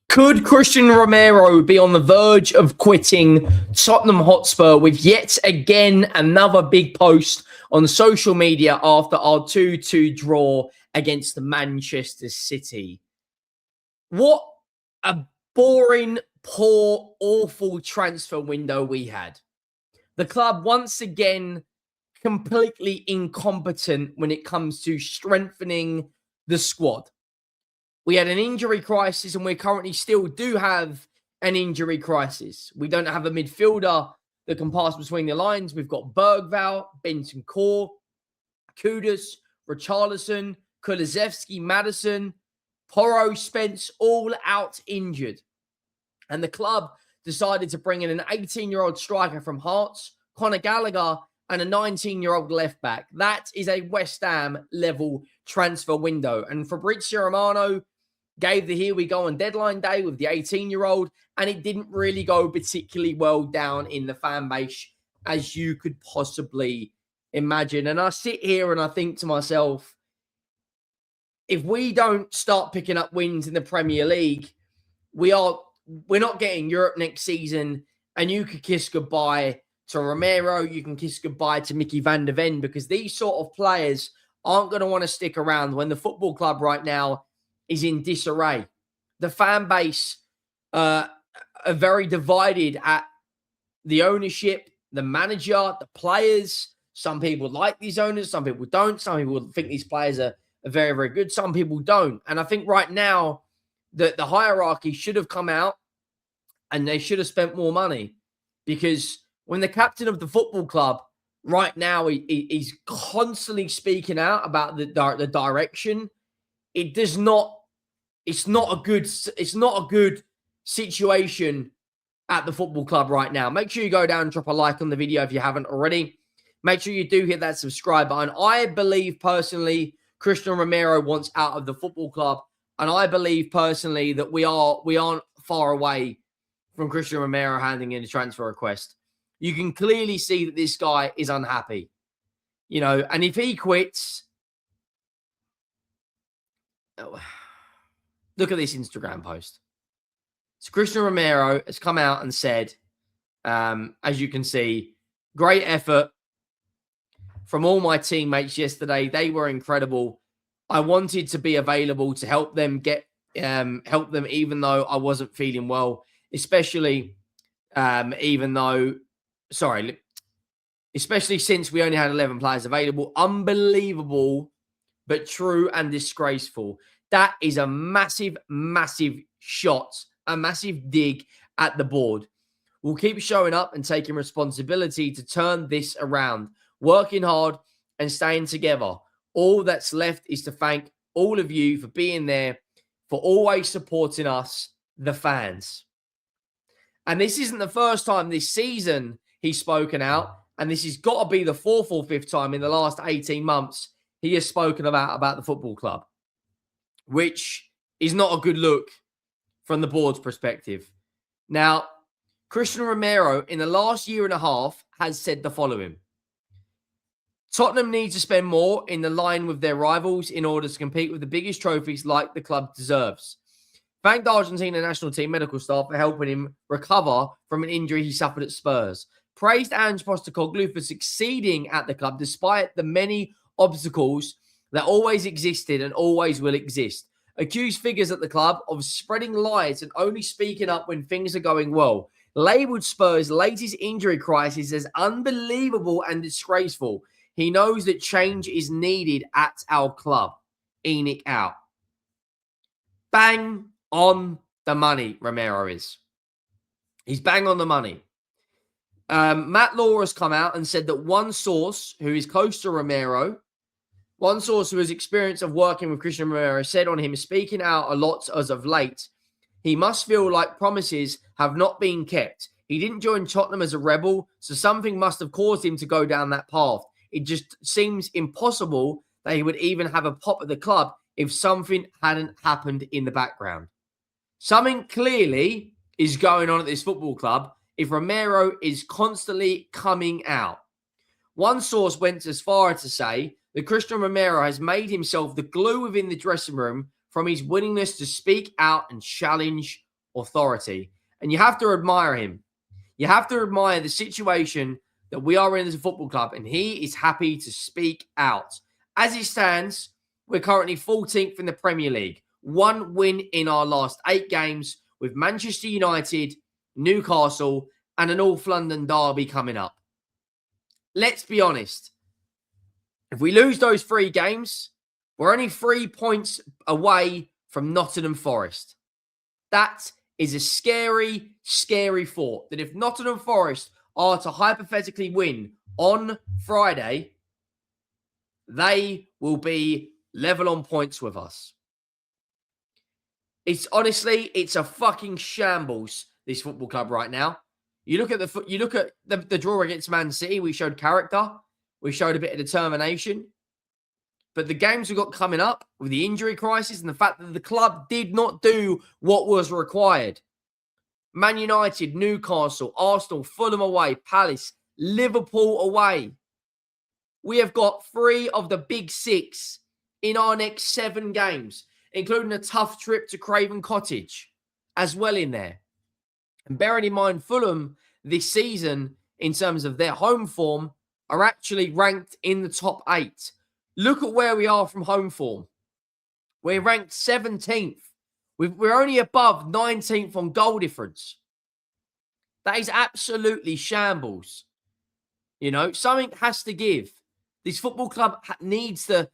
Could Cristian Romero be on the verge of quitting Tottenham Hotspur with yet again another big post on social media after our 2-2 draw against the Manchester City? What a boring, poor, awful transfer window we had. The club once again completely incompetent when it comes to strengthening the squad. We had an injury crisis, and we currently still do have an injury crisis. We don't have a midfielder that can pass between the lines. We've got Bergvall, Bentancur, Kudus, Richarlison, Kulusevski, Maddison, Porro, Spence, all out injured. And the club decided to bring in an 18-year-old striker from Hearts, Conor Gallagher, and a 19-year-old left-back. That is a West Ham-level transfer window. And Fabrizio Romano gave the here we go on deadline day with the 18-year-old, and it didn't really go particularly well down in the fan base, as you could possibly imagine. And I sit here and I think to myself, if we don't start picking up wins in the Premier League, we're not getting Europe next season, and you could kiss goodbye to Romero, you can kiss goodbye to Mickey van der Ven, because these sort of players aren't going to want to stick around when the football club right now is in disarray. The fan base are very divided at the ownership, the manager, the players. Some people like these owners, some people don't. Some people think these players are very, very good. Some people don't. And I think right now the hierarchy should have come out and they should have spent more money, because when the captain of the football club right now he's constantly speaking out about the direction, it's not a good situation at the football club right now. Make sure you go down and drop a like on the video if you haven't already. Make sure you do hit that subscribe button. I believe personally Cristian Romero wants out of the football club, and I believe personally that we aren't far away from Cristian Romero handing in a transfer request. You can clearly see that this guy is unhappy, and if he quits, look at this Instagram post. So Cristian Romero has come out and said, as you can see, great effort from all my teammates yesterday. They were incredible. I wanted to be available to help them even though I wasn't feeling well, especially since we only had 11 players available. Unbelievable, but true and disgraceful. That is a massive, massive shot, a massive dig at the board. We'll keep showing up and taking responsibility to turn this around, working hard and staying together. All that's left is to thank all of you for being there, for always supporting us, the fans. And this isn't the first time this season he's spoken out, and this has got to be the fourth or fifth time in the last 18 months he has spoken about the football club, which is not a good look from the board's perspective. Now, Cristian Romero in the last year and a half has said the following: Tottenham needs to spend more in the line with their rivals in order to compete with the biggest trophies like the club deserves. Thanked the Argentina national team medical staff for helping him recover from an injury he suffered at Spurs. Praised Ange Postecoglou for succeeding at the club despite the many obstacles that always existed and always will exist. Accused figures at the club of spreading lies and only speaking up when things are going well. Labelled Spurs' latest injury crisis as unbelievable and disgraceful. He knows that change is needed at our club. ENIC out. Bang on the money, Romero is. He's bang on the money. Matt Law has come out and said that one source who is close to Romero, one source who has experience of working with Cristian Romero, said on him speaking out a lot as of late, he must feel like promises have not been kept. He didn't join Tottenham as a rebel, so something must have caused him to go down that path. It just seems impossible that he would even have a pop at the club if something hadn't happened in the background. Something clearly is going on at this football club if Romero is constantly coming out. One source went as far as to say that Cristian Romero has made himself the glue within the dressing room from his willingness to speak out and challenge authority. And you have to admire him. You have to admire the situation that we are in as a football club, and he is happy to speak out. As it stands, we're currently 14th in the Premier League. 1 win in our last 8 games with Manchester United, Newcastle, and a North London derby coming up. Let's be honest. If we lose those 3 games, we're only 3 points away from Nottingham Forest. That is a scary, scary thought, that if Nottingham Forest are to hypothetically win on Friday, they will be level on points with us. It's a fucking shambles, this football club right now. You look at the draw against Man City, we showed character, we showed a bit of determination. But the games we've got coming up with the injury crisis and the fact that the club did not do what was required. Man United, Newcastle, Arsenal, Fulham away, Palace, Liverpool away. We have got 3 of the big 6 in our next 7 games, including a tough trip to Craven Cottage as well in there. And bearing in mind, Fulham this season, in terms of their home form, are actually ranked in the top 8. Look at where we are from home form. We're ranked 17th. We're only above 19th on goal difference. That is absolutely shambles. You know, something has to give. This football club needs to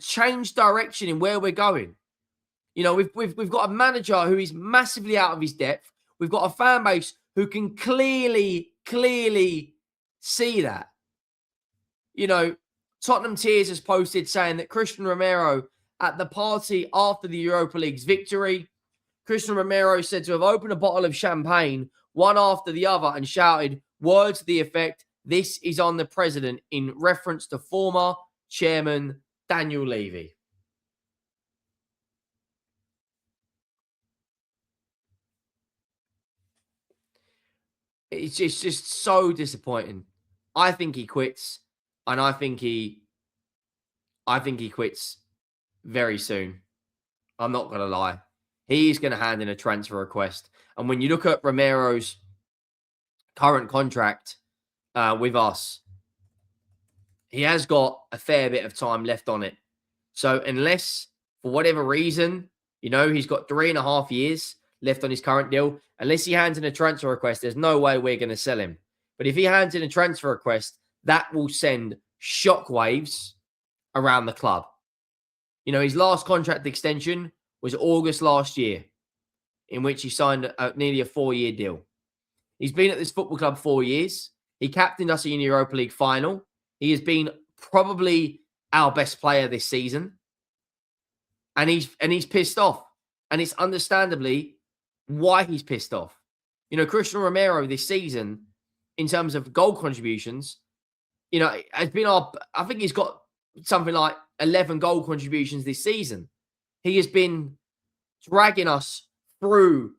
change direction in where we're going. You know, we've got a manager who is massively out of his depth. We've got a fan base who can clearly see that. You know, Tottenham Tears has posted saying that Cristian Romero at the party after the Europa League's victory, Cristian Romero said to have opened a bottle of champagne, one after the other, and shouted words to the effect, "This is on the president," in reference to former chairman Daniel Levy. It's just so disappointing. I think he quits, and I think he quits very soon. I'm not going to lie. He's going to hand in a transfer request. And when you look at Romero's current contract with us, he has got a fair bit of time left on it. So unless, for whatever reason, you know, he's got 3.5 years left on his current deal, unless he hands in a transfer request, there's no way we're going to sell him. But if he hands in a transfer request, that will send shockwaves around the club. You know, his last contract extension was August last year, in which he signed nearly a 4-year deal. He's been at this football club 4 years. He captained us in the Europa League final. He has been probably our best player this season. And he's pissed off. And it's understandably why he's pissed off. You know, Cristian Romero this season, in terms of goal contributions, you know, has been I think he's got something like 11 goal contributions this season. He has been dragging us through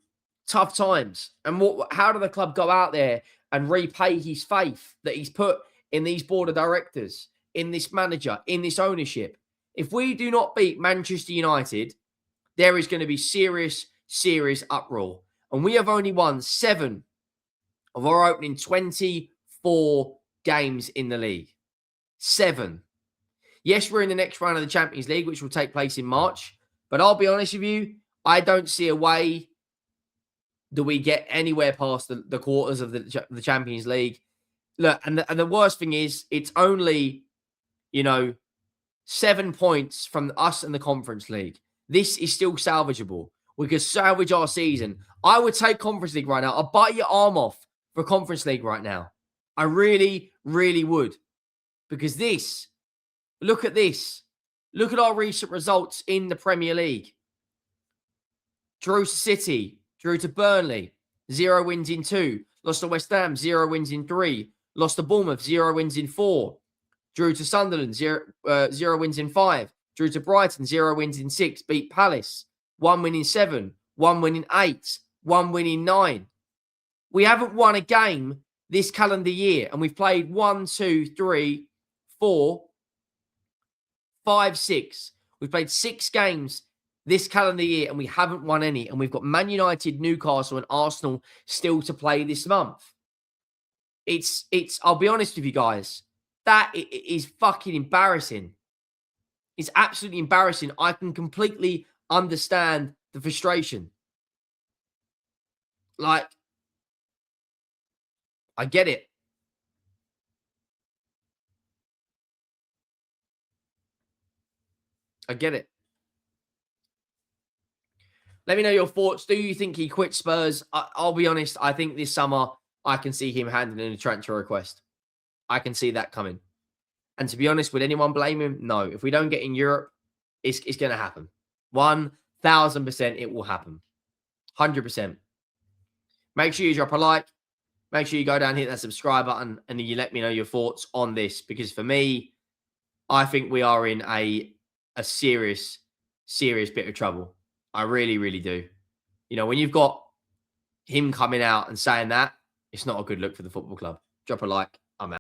tough times. And how did the club go out there and repay his faith that he's put in these board of directors, in this manager, in this ownership? If we do not beat Manchester United, there is going to be serious uproar. And we have only won 7 of our opening 24 games in the league. 7. Yes, we're in the next round of the Champions League, which will take place in March. But I'll be honest with you, I don't see a way that we get anywhere past the quarters of the Champions League. Look, and the worst thing is, it's only, you know, 7 points from us in the Conference League. This is still salvageable. We could salvage our season. I would take Conference League right now. I'd bite your arm off for Conference League right now. I really would. Because look at this. Look at our recent results in the Premier League. Drew to City, drew to Burnley, 0 wins in 2. Lost to West Ham, 0 wins in 3. Lost to Bournemouth, 0 wins in 4. Drew to Sunderland, 0 wins in 5. Drew to Brighton, 0 wins in 6. Beat Palace, 1 win in 7. 1 win in 8. 1 win in 9. We haven't won a game this calendar year, and we've played 1, 2, 3, 4, 5, 6. We've played 6 games this calendar year and we haven't won any. And we've got Man United, Newcastle, and Arsenal still to play this month. I'll be honest with you guys, that is fucking embarrassing. It's absolutely embarrassing. I can completely understand the frustration. Like, I get it. I get it. Let me know your thoughts. Do you think he quits Spurs? I'll be honest. I think this summer I can see him handing in a transfer request. I can see that coming. And to be honest, would anyone blame him? No. If we don't get in Europe, it's going to happen. 1,000% it will happen. 100%. Make sure you drop a like. Make sure you go down, hit that subscribe button, and then you let me know your thoughts on this. Because for me, I think we are in a serious, serious bit of trouble. I really, really do. You know, when you've got him coming out and saying that, it's not a good look for the football club. Drop a like.